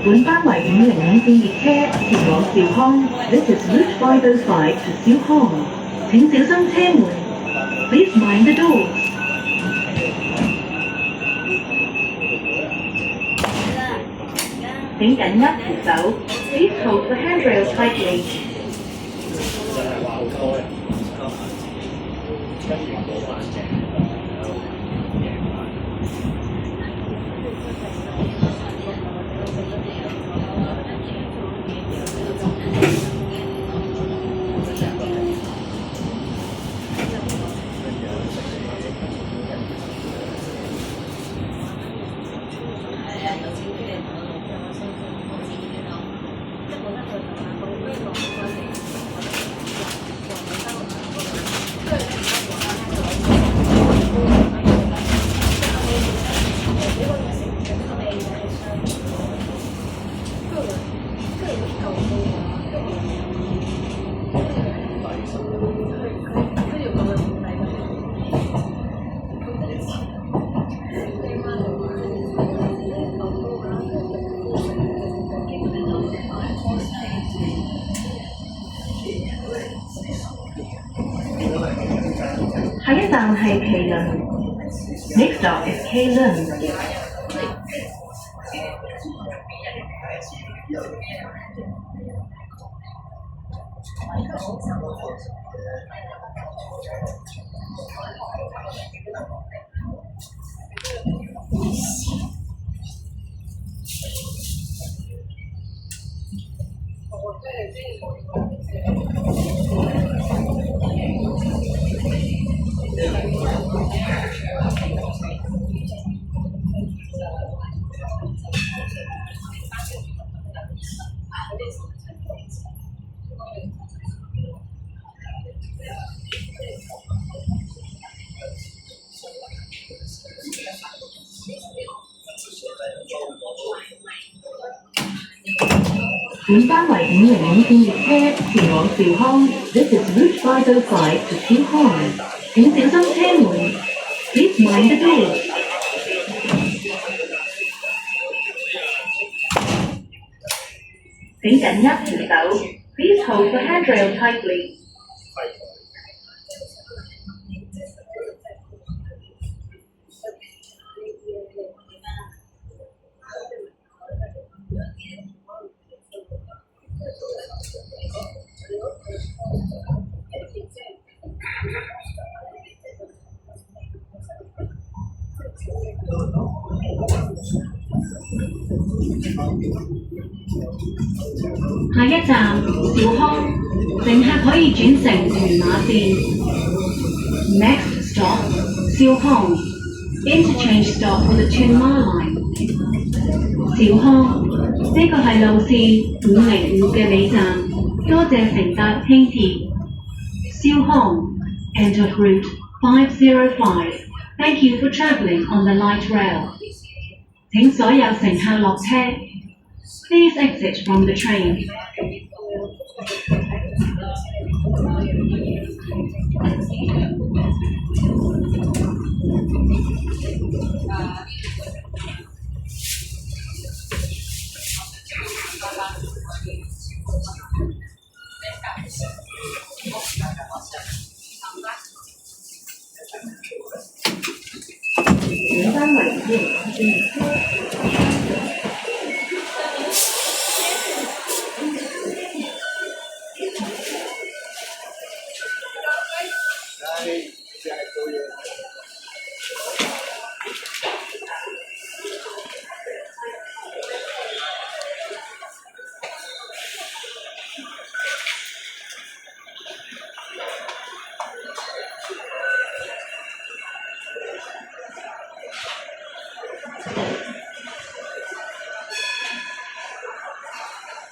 本班為505線列車前往兆康。This is Route 505 to 兆康。請小心車門。Please mind the doors。請緊握扶手。Please hold the handrail tightly。下一站係麒麟。Next stop is Keilun。本班為505線列車前往兆康。This is Route 505 to 兆康。請小心車門。Please mind the doors。請緊握扶手。Please hold the handrail tightly。下一站兆康，乘客可以轉乘屯馬線。Next stop 兆康 ，interchange stop for the 屯馬 line。兆康，呢個係路線505嘅尾站，多謝乘搭輕鐵。兆康 ，entered route 505。Thank you for travelling on the light rail。請所有乘客落車。Please exit from the train。本班為505線列車。